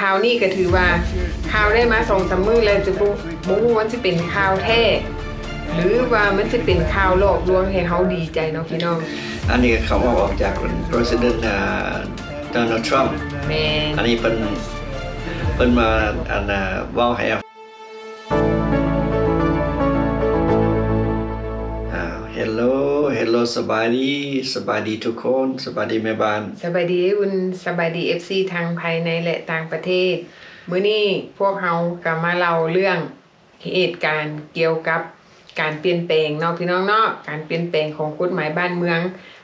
ข่าวนี้ก็ถือว่าข่าวได้มา2-3 มื้อแล้วจะบ่ฮู้ว่าสิเป็นข่าวแท้หรือว่ามันสิเป็นข่าวหลอกลวงให้เฮาดีใจเนาะพี่น้องอันนี้เขาออกจาก President Donald Trump แม่นอันนี้เพิ่นมาเว้าให้Hello สบายดีทุกคนสบายดีแม่บ้านสบายดีอุ่นสบายดี FC ทางภายในและต่างประเทศมื้อนี้พวกเฮาก็มาเล่าเรื่องเหตุการณ์เกี่ยวกับการเปลี่ยนแปลงเนาะพี่น้องเนาะการเปลี่ยนแปลงของกฎหมายบ้านเมือง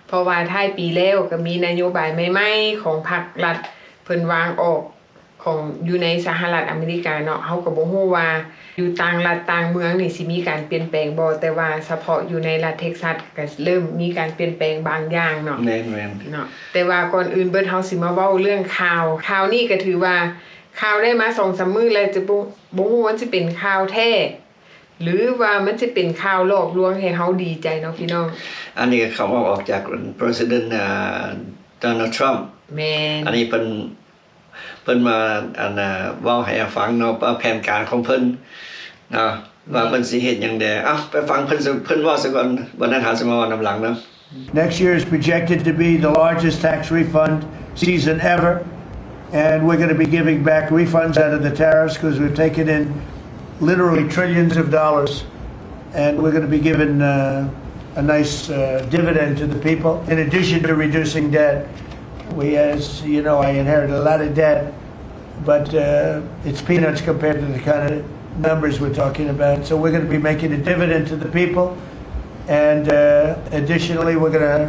เพราะว่าท้ายปีแล้วก็มีนโยบายใหม่ๆของพรรครัฐเพิ่นวางออกของอยู่ในสหรัฐอเมริกาเนาะเฮาก็บ่ฮู้ว่าอยู่ต่างรัฐต่างเมืองนี่สิมีการเปลี่ยนแปลงบ่แต่ว่าเฉพาะอยู่ในรัฐเท็กซัสก็เริ่มมีการเปลี่ยนแปลงบางอย่างเนาะแม่นเนาะแต่ว่าก่อนอื่นเบิดเฮาสิมาเว้าเรื่องข่าวนี้ก็ถือว่าข่าวได้มา 2-3 มื้อแล้วจะบ่ฮู้ว่าสิเป็นข่าวแท้หรือว่ามันสิเป็นข่าวหลอกลวงให้เฮาดีใจเนาะพี่น้องอันนี้เขาออกจาก President Donald Trump แม่นอันนี้เพิ่นมาเว้าให้ฟังเนาะแผนการของเพิ่นเนาะว่าเพิ่นสิเฮ็ดหยังแดไปฟังเพิ่นเว้าซะก่อนบ่นั้นหาสิมาเว้านำหลังเนาะ Next year is projected to be the largest tax refund season ever, and we're going to be giving back refunds out of the tariffs because we've taken in literally trillions of dollars, and we're going to be giving a nice dividend to the people. In addition to reducing debt, as you know, I inherited a lot of debt, but it's peanuts compared to the kind of numbers we're talking about. So we're going to be making a dividend to the people, and additionally, we're going to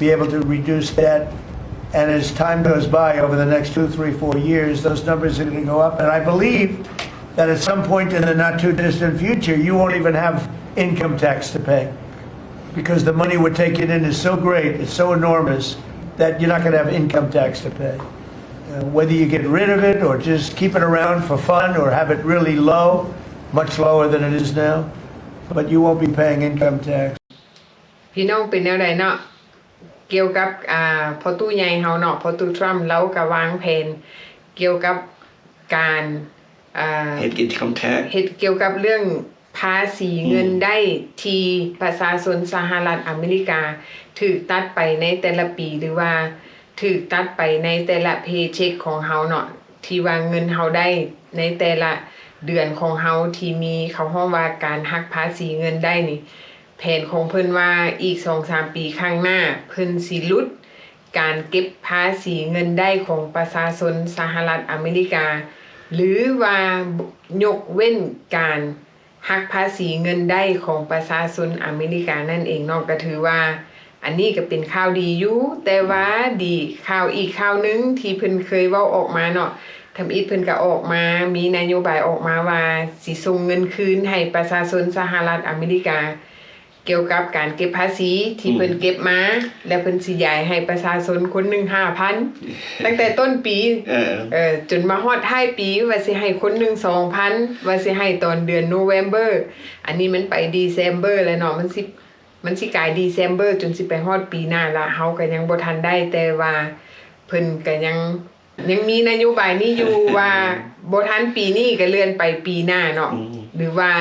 be able to reduce debt. And as time goes by over the next 2, 3, 4 years, those numbers are going to go up. And I believe that at some point in the not too distant future, you won't even have income tax to pay because the money we're taking in is so great, it's so enormous that you're not going to have income tax to pay. Whether you get rid of it or just keep it around for fun or have it really low, much lower than it is now, but you won't be paying income tax. พี่น้องเป็นแนวใดเนาะเกี่ยวกับพอตู้ใหญ่เฮาเนาะพอตู้ทรัมป์เราก็วางแผนเกี่ยวกับการเฮ็ดincome tax เฮ็ดเกี่ยวกับเรื่องภาษีเงินได้ที่ประชาชนสหรัฐอเมริกาถูกตัดไปในแต่ละปีหรือว่าถูกตัดไปในแต่ละเพย์เช็คของเฮาเนาะที่ว่าเงินเฮาได้ในแต่ละเดือนของเฮาที่มีเขาฮ้องว่าการหักภาษีเงินได้นี่แผนของเพิ่นว่าอีก 2-3 ปีข้างหน้าเพิ่นสิลดการเก็บภาษีเงินได้ของประชาชนสหรัฐอเมริกาหรือว่ายกเว้นการหักภาษีเงินได้ของประชาชนอเมริกานั่นเองเนาะก็ถือว่าอันนี้ก็เป็นข่าวดีอยู่แต่ว่าดีข่าวอีกข่าวนึงที่เพิ่นเคยเว้าออกมาเนาะทำอิฐเพิ่นก็ออกมามีนโยบายออกมาว่าสิส่งเงินคืนให้ประชาชนสหรัฐอเมริกาเกี่ยวกับการเก็บภาษีที่เพิ่นเก็บมาแล้วเพิ่นสิย้ายให้ประชาชนคนนึง 5,000 ตั้งแต่ต้นปีจนมาฮอดท้ายปีว่าสิให้คนนึง 2,000 ว่าสิให้ตอนเดือน November อันนี้มันไป December แล้วเนาะมันสิกลาย December จนสิไปฮอดปีหน้าละเฮาก็ยังบ่ทันได้แต่ว่าเพิ่นก็ยังมีนโยบายนี้อยู่ว่าบ่ทันปีนี้ก็เลื่อนไปปีหน้าเนาะหรือว่า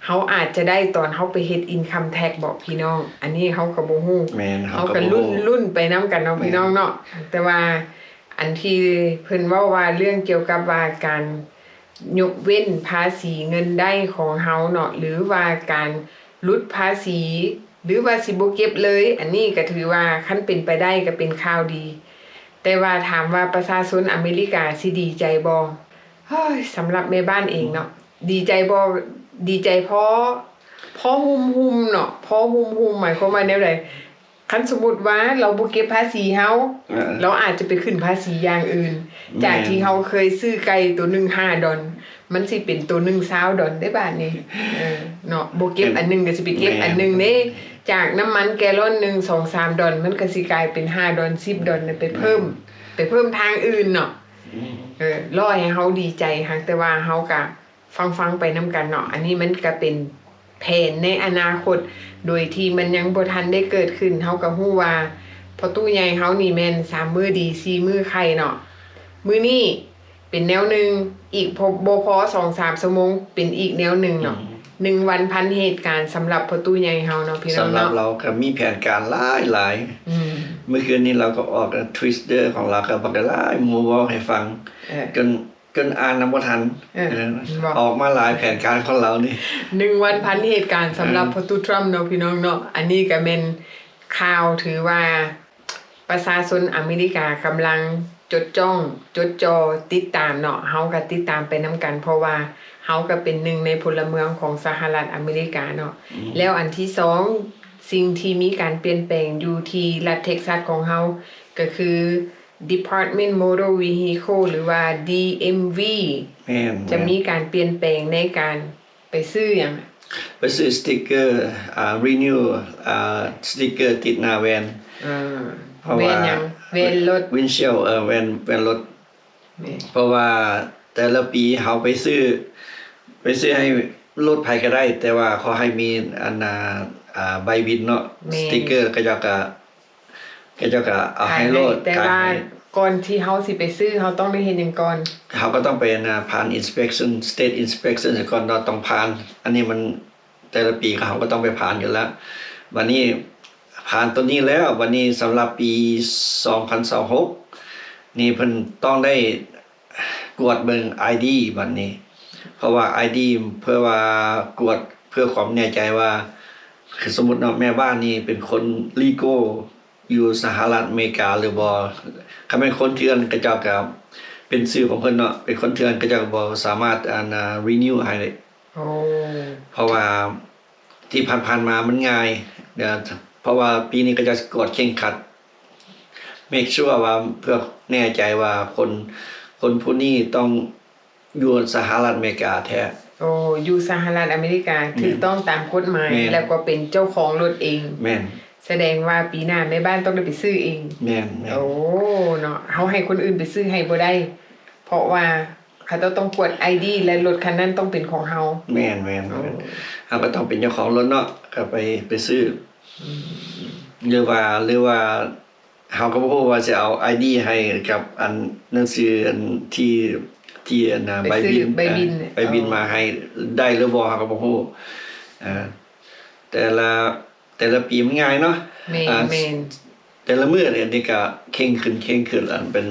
เฮาอาจจะได้ตอนเฮาไปเฮ็ด income tax บอกพี่น้องอันนี้เฮาก็บ่ฮู้เฮาก็รุ่นไปนํกันเนาะพี่น้องเนาะแต่ว่าอันที่เพิ่นเว้าว่าเรื่องเกี่ยวกับว่าการยกเว้นภาษีเงินได้ของเฮาเนาะหรือว่าการลดภาษีหรือว่าสิบ่เก็บเลยอันนี้ก็ถือว่าคันเป็นไปได้ก็เป็นข่าวดีแต่ว่าถามว่าประชาชนอเมริกาสิดีใจบ่เฮ้ยสำหรับแม่บ้านเองเนาะดีใจบ่ดีใจเพราะหุ่มๆเนาะเพราะหุ่มๆหมายความว่าแนวใดคันสมมุติว่าเราบ่เก็บภาษีเฮาเราอาจจะไปขึ้นภาษีอย่างอื่นจากที่เฮาเคยซื้อไก่ตัวนึง$5มันสิเป็นตัวนึง$20ได้บาดนี้เนาะบ่เก็บอันนึงก็สิไปเก็บอันนึงเด้จากน้ำมันแกลลอนนึง$2-3มันก็สิกลายเป็น$5 $10ไปเพิ่มทางอื่นเนาะรอให้เฮาดีใจฮักแต่ว่าเฮาก็ฟังไปนํกันเนาะอันนี้มันก็เป็นแผนในอนาคตโดยที่มันยังบ่ทันได้เกิดขึ้นเฮาก็ฮู้ว่าพอตู้ใหญ่เฮานี่แม่น3มื้อดี4มื้อไข่เนาะมื้อนี้ เป็นแนวหนึ่งอีกบ่พอ 2-3 ชั่วโมงเป็นอีกแนวหนึ่งเนาะ1 วันพันเหตุการณ์สำหรับพ่อตู้ใหญ่เฮาเนาะพี่น้อง สำหรับ เนาะ เราก็มีแผนการหลาย เมื่อคืนนี้เราก็ออกทวิสเตอร์ของเราก็บักหลายหมู่เว้าให้ฟังจนอ่านนำบ่ทันออกมาหลายแผนการของเรานี่1 วันพันเหตุการณ์สำหรับพ่อตู้ทรัมป์เนาะพี่น้องเนาะอันนี้ก็เป็นข่าวถือว่าประชาชนอเมริกากำลังจดจอติดตามเนาะเฮาก็ติดตามไปนํกันเพราะว่าเฮาก็เป็นหนึ่งในพลเมืองของสหรัฐอเมริกาเนาะแล้วอันที่2สิ่งที่มีการเปลี่ยนแปลงอยู่ที่รัฐเท็กซัสของเฮาก็คือ Department Motor Vehicle หรือว่า DMV แม่นจะมีการเปลี่ยนแปลงในการไปซื้อหยังไปซื้อสติ๊กเกอร์renew สติ๊กเกอร์ติดหน้าแวนแวนหยังแวนรถวินเชลแวนรถเพราะว่าแต่ละปีเฮาไปซื้อให้รถไผก็ได้แต่ว่าขอให้มีอันใบบินเนาะสติ๊กเกอร์ก็จะเอาให้รถแต่ว่าก่อนที่เฮาสิไปซื้อเฮาต้องได้เฮ็ดหยังก่อนเฮาก็ต้องไปผ่าน inspection state inspection ก่อนเนาะต้องผ่านอันนี้มันแต่ละปีเขาก็ต้องไปผ่านอยู่แล้ววันนี้ผ่านตัวนี้แล้ววันนี้สำหรับปี2026นี่เพิ่นต้องได้กวดเบิ่ง ID บัดนี้เพราะว่า ID เพื่อว่ากวดเพื่อความแน่ใจว่าคือสมมุติเนาะแม่บ้านนี่เป็นคนลีโกอยู่สหรัฐอเมริกาหรือบ่คันเป็นคนเถื่อนก็เจ้าก็เป็นชื่อของเพิ่นเนาะเป็นคนเถื่อนก็เจ้าก็บ่สามารถrenew ให้ได้เพราะว่าที่ผ่านๆมามันง่ายเพราะว่าปีนี้ก็จะกดเข่งขัด make sure ว่าเพื่อแน่ใจว่าคนผู้นี้ต้องอยู่สหรัฐอเมริกาแท้อยู่สหรัฐอเมริกาถูกต้องตามกฎหมายแล้วก็เป็นเจ้าของรถเองแม่นแสดงว่าปีหน้าแม่บ้านต้องได้ไปซื้อเองแม่นเนาะเฮาให้คนอื่นไปซื้อให้บ่ได้เพราะว่าเขาต้องกด ID และรถคันนั้นต้องเป็นของเฮาแม่นเฮาก็ต้องเป็นเจ้าของรถเนาะก็ไปซื้อหรือว่าเฮาก็บ่ฮู้ว่าสิเอา ID ให้กับอันหนังสืออันที่อันใบบินมาให้ได้หรือบ่เฮาก็บ่ฮู้แต่ละปีมันง่ายเนาะแม่นแต่ละมื้อเนี่ยนี่ก็เข่งขึ้นอันเป็น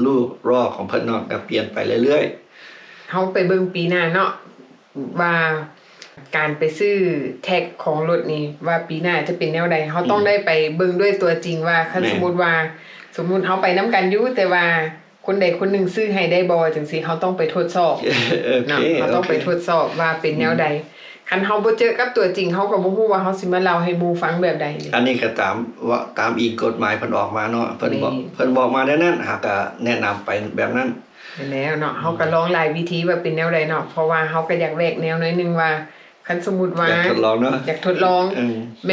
ลูกรอของเพิ่นเนาะก็เปลี่ยนไปเรื่อยๆเฮาไปเบิ่งปีหน้าเนาะว่าการไปซื้อแท็กของรถนี่ว่าปีหน้าจะเป็นแนวใดเฮาต้องได้ไปเบิ่งด้วยตัวจริงว่าคันสมมุติเฮาไปนํกันอยู่แต่ว่าคนใดคนหนึ่งซื้อให้ได้บ่จังซี่เฮาต้องไปทดสอบเนาะเฮาต้องไปทดสอบว่าเป็นแนวใดคันเฮาบ่เจอกับตัวจริงเฮาก็บ่ฮู้ว่าเฮาสิมาเล่าให้หมู่ฟังแบบใดอันนี้ก็ตามอีกกฎหมายเพิ่นออกมาเนาะเพิ่นบอกมาแล้วนั้นหากก็แนะนำไปแบบนั้นแล้วเนาะเฮาก็ลองหลายวิธีว่าเป็นแนวใดเนาะเพราะว่าเฮาก็อยากแวกแนวหน่อยนึงว่าคันสมมุติว่าอยากทดลองเนาะอยากทดลองแ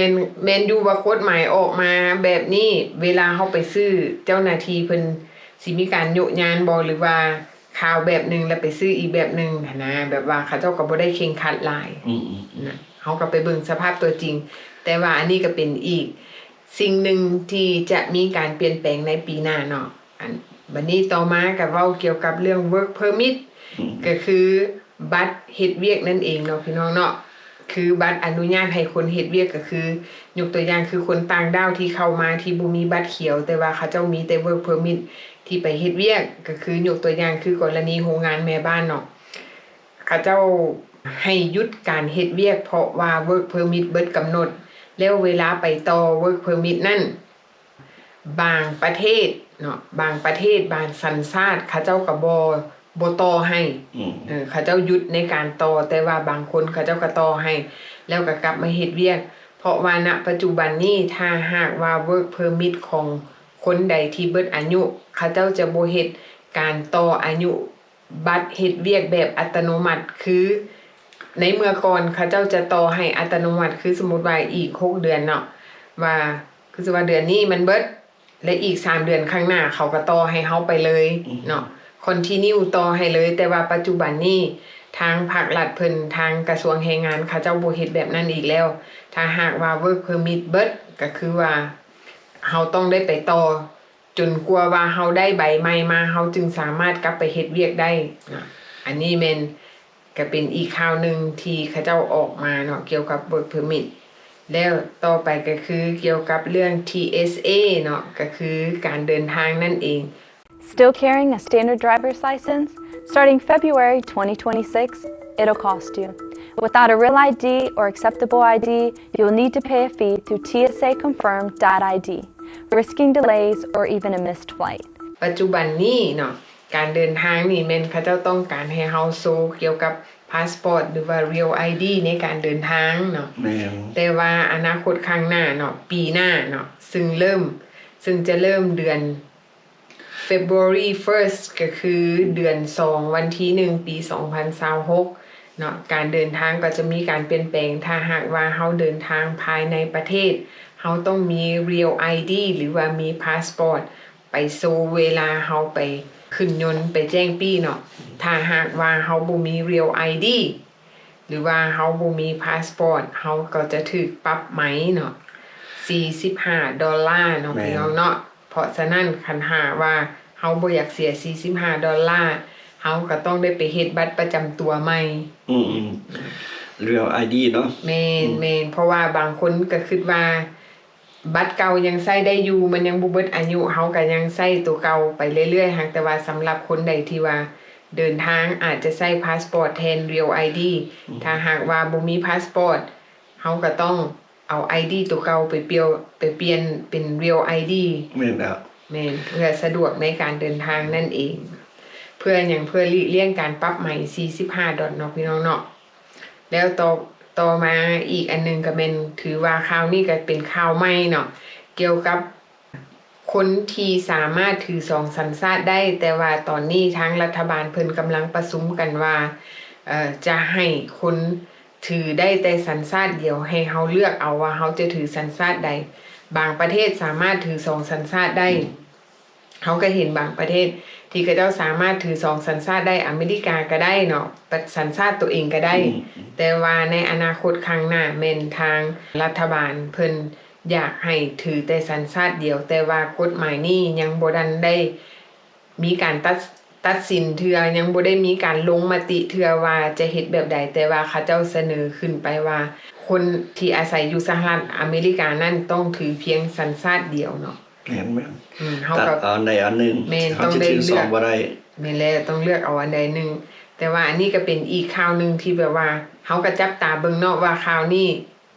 ม่นอยู่ว่ากฎหมายออกมาแบบนี้เวลาเฮาไปซื้อเจ้าหน้าที่เพิ่นสิมีการโยกยานบ่หรือว่าข่าวแบบนึงแล้วไปซื้ออีกแบบนึงนะแบบว่าเขาเจ้าก็บ่ได้เข่งขัดหลายนะเฮาก็ไปเบิ่งสภาพตัวจริงแต่ว่าอันนี้ก็เป็นอีกสิ่งหนึ่งที่จะมีการเปลี่ยนแปลงในปีหน้าเนาะบัดนี้ต่อมาก็เว้าเกี่ยวกับเรื่อง work permit ก็คือบัตรเฮ็ดเวียกนั่นเองเนาะพี่น้องเนาะคือบัตรอนุญาตให้คนเฮ็ดเวียกก็คือยกตัวอย่างคือคนต่างด้าวที่เข้ามาที่บ่มีบัตรเขียวแต่ว่าเขาเจ้ามีแต่ work permit ที่ไปเฮ็ดเวียกก็คือยกตัวอย่างคือกรณีโรงงานแม่บ้านเนาะเขาเจ้าให้หยุดการเฮ็ดเวียกเพราะว่า work permit เบิดกำหนดแล้วเวลาไปต่อ work permit นั่นบางประเทศเนาะบางประเทศบางสัญชาติเขาเจ้าก็บ่ต่อให้เขาเจ้าหยุดในการต่อแต่ว่าบางคนเขาเจ้าก็ต่อให้แล้วก็กลับมาเฮ็ดเวียกเพราะว่าณปัจจุบันนี้ถ้าหากว่า work permit ของคนใดที่เบิดอายุเขาเจ้าจะบ่เฮ็ดการต่ออายุบัตรเฮ็ดเวียกแบบอัตโนมัติคือในเมื่อก่อนเขาเจ้าจะต่อให้อัตโนมัติคือสมมุติว่าอีก6เดือนเนาะว่าคือสิว่าเดือนนี้มันเบิดและอีก3เดือนข้างหน้าเขาก็ต่อให้เฮาไปเลยเนาะcontinue ต่อให้เลยแต่ว่าปัจจุบันนี้ทางภาครัฐเพิ่นทางกระทรวงแรงงานเขาเจ้าบ่เฮ็ดแบบนั้นอีกแล้วถ้าหากว่า work permit เบิดก็คือว่าเฮาต้องได้ไปต่อ จนกลัวว่าเฮาได้ใบใหม่มาเฮาจึงสามารถกลับไปเฮ็ดเวียกได้เนาะอันนี้แม่นก็เป็นอีกข่าวหนึ่งที่เขาเจ้าออกมาเนาะเกี่ยวกับ work permit แล้วต่อไปก็คือเกี่ยวกับเรื่อง TSA เนาะก็คือการเดินทางนั่นเอง Still carrying a standard driver's license? Starting February 2026, it'll cost you. Without a real ID or acceptable ID, you'll need to pay a fee through TSAConfirm.id, risking delays or even a missed flight. ปัจจุบันนี้เนาะการเดินทางนี่แม่นเขาเจ้าต้องการให้เฮาโชว์เกี่ยวกับพาสปอร์ตหรือว่า real ID ในการเดินทางเนาะ แม่น แต่ว่าอนาคตข้างหน้าเนาะปีหน้าเนาะซึ่งจะเริ่มเดือน February 1st ก็คือเดือน2วันที่1ปี2026เนาะการเดินทางก็จะมีการเปลี่ยนแปลงถ้าหากว่าเฮาเดินทางภายในประเทศเฮาต้องมี real ID หรือว่ามีพาสปอร์ตไปโซเวลาเฮาไปขึ้นยนต์ไปแจ้งปี้เนาะถ้าหากว่าเฮาบ่มี real ID หรือว่าเฮาบ่มีพาสปอร์ตเฮาก็จะถูกปรับไหมเนาะ$45เนาะพี่น้องเนาะเพราะฉะนั้นคันหาว่าเฮาบ่อยากเสีย$45เฮาก็ต้องได้ไปเฮ็ดบัตรประจำตัวใหม่ Real ID เนาะ แม่นเพราะว่าบางคนก็คิดว่าบัตรเก่ายังใช้ได้อยู่มันยังบ่เบิดอายุเฮาก็ยังใช้ตัวเก่าไปเรื่อยๆแต่ว่าสำหรับคนใดที่ว่าเดินทางอาจจะใช้พาสปอร์ตแทน Real ID ถ้าหากว่าบ่มีพาสปอร์ตเฮาก็ต้องเอา ID ตัวเก่าไปเปลี่ยนเป็น Real ID แม่นแล้ว แม่นเพื่อสะดวกในการเดินทางนั่นเอง เพื่อหลีกเลี่ยงการปรับใหม่$45เนาะพี่น้องเนาะแล้วต่อมาอีกอันนึงก็เป็นถือว่าข่าวนี้ก็เป็นข่าวใหม่เนาะเกี่ยวกับคนที่สามารถถือ2สัญชาติได้แต่ว่าตอนนี้ทางรัฐบาลเพิ่นกำลังประชุมกันว่าจะให้คนถือได้แต่สัญชาติเดียวให้เฮาเลือกเอาว่าเฮาจะถือสัญชาติใดบางประเทศสามารถถือ2สัญชาติได้เฮาก็เห็นบางประเทศที่เขาเจ้าสามารถถือ2สัญชาติได้อเมริกาก็ได้เนาะสัญชาติตัวเองก็ได้แต่ว่าในอนาคตข้างหน้าแม่นทางรัฐบาลเพิ่นอยากให้ถือแต่สัญชาติเดียวแต่ว่ากฎหมายนี้ยังบ่ทันได้มีการตัดสินเทื่อยังบ่ได้มีการลงมติเทื่อว่าจะเฮ็ดแบบใดแต่ว่าเขาเจ้าเสนอขึ้นไปว่าคนที่อาศัยอยู่สหรัฐอเมริกานั้นต้องถือเพียงสัญชาติเดียวเนาะแม่นแม่น เฮา ตัด ก็ เอาในอันหนึง แม่น เขา ต้อง จะ ได้ ถือ เลือก 2บ่ได้ แม่นแล้วต้องเลือกเอาอันใดหนึงแต่ว่าอันนี้ก็เป็นอีกข่าวหนึงที่แบบว่าเฮาก็จับตาเบิ่งเนาะว่าข่าวนี้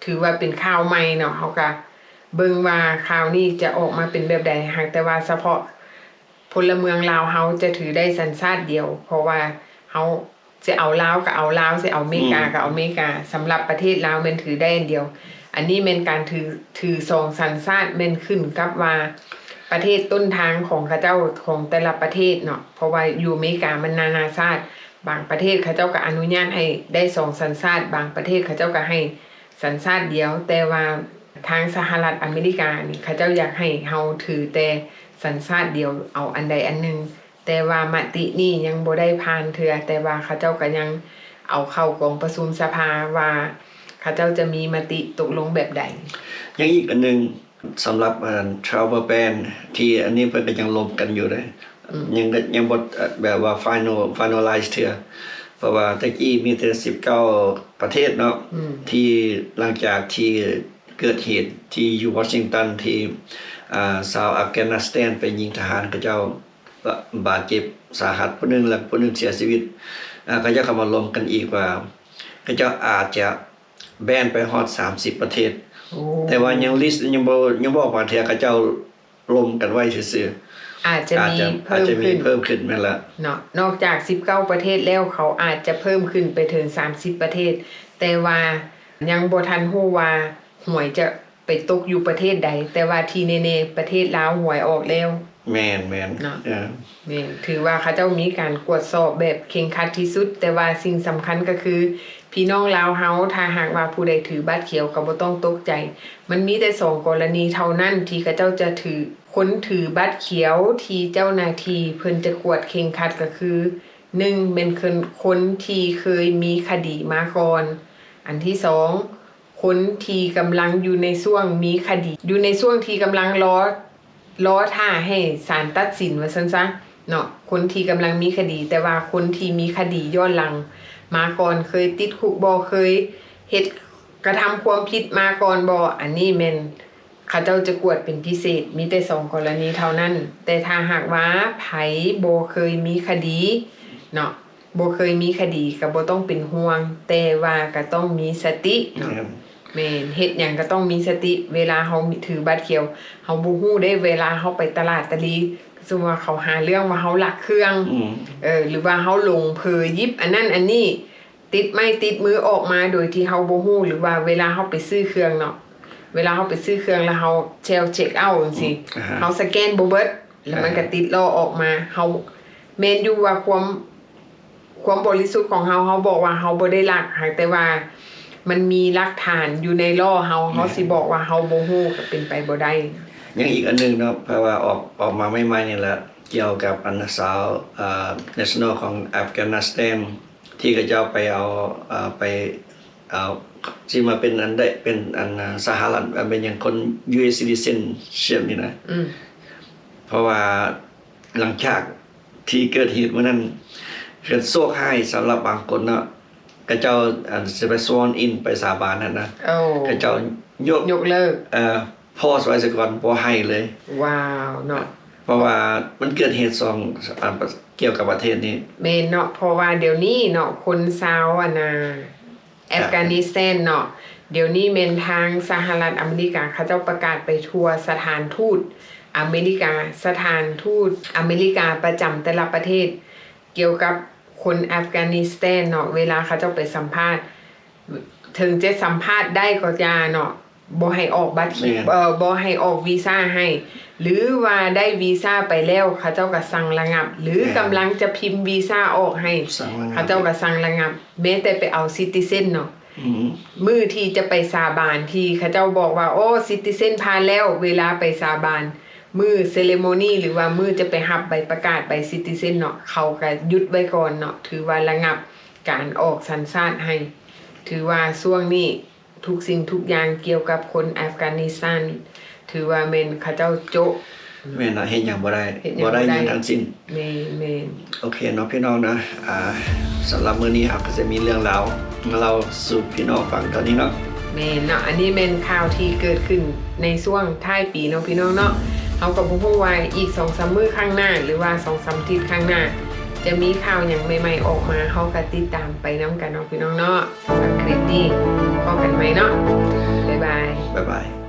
ถือว่าเป็นข่าวใหม่เนาะเฮาก็เบิ่งว่าข่าวนี้จะออกมาเป็นแบบใดหากแต่ว่าเฉพาะพลเมืองลาวเฮาจะถือได้สัญชาติเดียวเพราะว่าเฮาสิเอาลาวก็เอาลาวสิเอาอเมริกาก็เอาอเมริกาสำหรับประเทศลาวแม่นถือได้อันเดียวอันนี้แม่นการถือ2สัญชาติแม่นขึ้นกับว่าประเทศต้นทางของเขาเจ้าของแต่ละประเทศเนาะเพราะว่าอยู่อเมริกามันนานาชาติบางประเทศเขาเจ้าก็อนุญาตให้ได้2สัญชาติบางประเทศเขาเจ้าก็ให้สัญชาติเดียวแต่ว่าทางสหรัฐอเมริกานี่เขาเจ้าอยากให้เฮาถือแต่สัญชาติเดียวเอาอันใดอันหนึงแต่ว่ามตินี้ยังบ่ได้ผ่านเทื่อแต่ว่าเขาเจ้าก็ยังเอาเข้ากองประชุมสภาว่าเขาเจ้าจะมีมติตกลงแบบใดยังอีกอันหนึงสำหรับtravel ban ที่อันนี้เพิ่นก็ยังลบกันอยู่เด้ยังบ่แบบว่า finalize เทื่อเพราะว่าตะกี้มีแต่19ประเทศเนาะที่หลังจากที่เกิดเหตุที่อยู่วอชิงตันที่ชาวอัฟกานิสถานไปยิงทหารเขาเจ้าบาดเจ็บสาหัสผู้นึงและผู้นึงเสียชีวิตเขาจะเข้ามารวมกันอีกว่าเขาเจ้าอาจจะแบนไปฮอด30ประเทศแต่ว่ายังลิสต์ยังบ่ออกมาเทื่อเขาเจ้ารวมกันไว้ซื่อๆอาจจะมีเพิ่มขึ้นแม่นละเนาะนอกจาก19ประเทศแล้วเขาอาจจะเพิ่มขึ้นไปถึง30ประเทศแต่ว่ายังบ่ทันฮู้ว่าหวยจะไปตกอยู่ประเทศใดแต่ว่าที่แน่ๆประเทศลาวหวยออกแล้วแม่นเนาะแม่นถือว่าเขาเจ้ามีการตรวจสอบแบบเคร่งครัดที่สุดแต่ว่าสิ่งสำคัญก็คือพี่น้องลาวเฮาถ้าหากว่าผู้ใดถือบัตรเขียวก็บ่ต้องตกใจมันมีแต่2กรณีเท่านั้นที่เขาเจ้าจะถือคนถือบัตรเขียวที่เจ้าหน้าที่เพิ่นจะกวดเคร่งครัดก็คือ1เป็นคนที่เคยมีคดีมาก่อนอันที่2คนที่กำลังอยู่ในช่วงมีคดีอยู่ในช่วงที่กำลัง รอท่าให้ศาลตัดสินว่าซั่นซะเนาะคนที่กำลังมีคดี แต่ว่าคนที่มีคดีย้อนหลังมาก่อนเคยติดคุกบ่เคยเฮ็ดกระทำความผิดมาก่อนบ่อันนี้แม่นเขาเจ้าจะกวดเป็นพิเศษมีแต่2กรณีเท่านั้นแต่ถ้าหากว่าไผบ่เคยมีคดีเนาะบ่เคยมีคดีก็บ่ต้องเป็นห่วงแต่ว่าก็ต้องมีสติเนาะแม่นเฮ็ดหยังก็ต้องมีสติเวลาเฮาถือบัตรเขียวเฮาบ่ฮู้ได้เวลาเฮาไปตลาดตะลีสมมุติว่าเขาหาเรื่องว่าเฮาลักเครื่องหรือว่าเฮาหลงเผลอหยิบอันนั้นอันนี้ติดไม้ติดมือออกมาโดยที่เฮาบ่ฮู้หรือว่าเวลาเฮาไปซื้อเครื่องเนาะเวลาเฮาไปซื้อเครื่องแล้วเฮาเช็คเอาจังซี่เฮาสแกนบ่เบิดแล้วมันก็ติดล้อออกมาเฮาแม่นอยู่ว่าความบริสุทธิ์ของเฮาบอกว่าเฮาบ่ได้ลักแต่ว่ามันมีหลักฐานอยู่ในล้อเฮาสิบอกว่าเฮาบ่ฮู้ก็เป็นไปบ่ได้ยังอีกอันนึงเนาะเพราะว่าออกมาใหม่ๆนี่แหละเกี่ยวกับอันสาวnational ของอัฟกานิสถานที่เขาเจ้าไปเอาไปเอาที่มาเป็นอันได้เป็นอันสหรัฐเป็นอย่างคน US citizenship นี่นะเพราะว่าหลังจากที่เกิดเหตุเมื่อนั้นเกิดโชคให้สำหรับบางคนเนาะเขาเจ้าจะไป sworn in ไปสาบานนั่นนะเขาเจ้ายกเลิกพอสไว้ซะก่อนบ่ให้เลยว้าวเนาะเพราะว่ามันเกิดเหตุเกี่ยวกับประเทศนี้แม่นเนาะเพราะว่าเดี๋ยวนี้เนาะคนซาวอัฟกานิสถานเนาะเดี๋ยวนี้แม่นทางสหรัฐอเมริกาเขาเจ้าประกาศไปทั่วสถานทูตอเมริกาสถานทูตอเมริกาประจำแต่ละประเทศเกี่ยวกับคนอัฟกานิสถานเนาะเวลาเขาเจ้าไปสัมภาษณ์ถึงจะสัมภาษณ์ได้ก็ยาเนาะบ่ให้ออกบัตรบ่ให้ออกวีซ่าให้หรือว่าได้วีซ่าไปแล้วเขาเจ้าก็สั่งระงับหรือกำลังจะพิมพ์วีซ่าออกให้เขาเจ้าก็สั่งระงับแม้แต่ไปเอาซิติเซนเนาะมื้อที่จะไปสาบานที่เขาเจ้าบอกว่าโอ้ซิติเซนผ่านแล้วเวลาไปสาบานมื้อเซเลโมนีหรือว่ามื้อจะไปรับใบประกาศใบซิติเซนเนาะเขาก็หยุดไว้ก่อนเนาะถือว่าระงับการออกสัญชาติให้ถือว่าช่วงนี้ทุกสิ่งทุกอย่างเกี่ยวกับคนอัฟกานิสถานถือว่าแม่นเขาเจ้าโจะแม่นเฮ็ดหยังบ่ได้หยังทั้งสิ้นแม่นโอเคเนาะพี่น้องนะสำหรับมื้อนี้ก็จะมีเรื่องราวเราสู่พี่น้องฟังตอนนี้เนาะแม่นเนาะอันนี้เป็นข่าวที่เกิดขึ้นในช่วงท้ายปีเนาะพี่น้องเนาะเฮาก็บ่ฮู้ว่าอีก 2-3 มื้อข้างหน้าหรือว่า 2-3 อาทิตย์ข้างหน้าจะมีข่าวอย่างใหม่ๆออกมาเฮาก็ติดตามไปนำกันเนาะพี่น้องเนาะสำหรับคลิปนี้พบกันใหม่เนาะบ๊ายบาย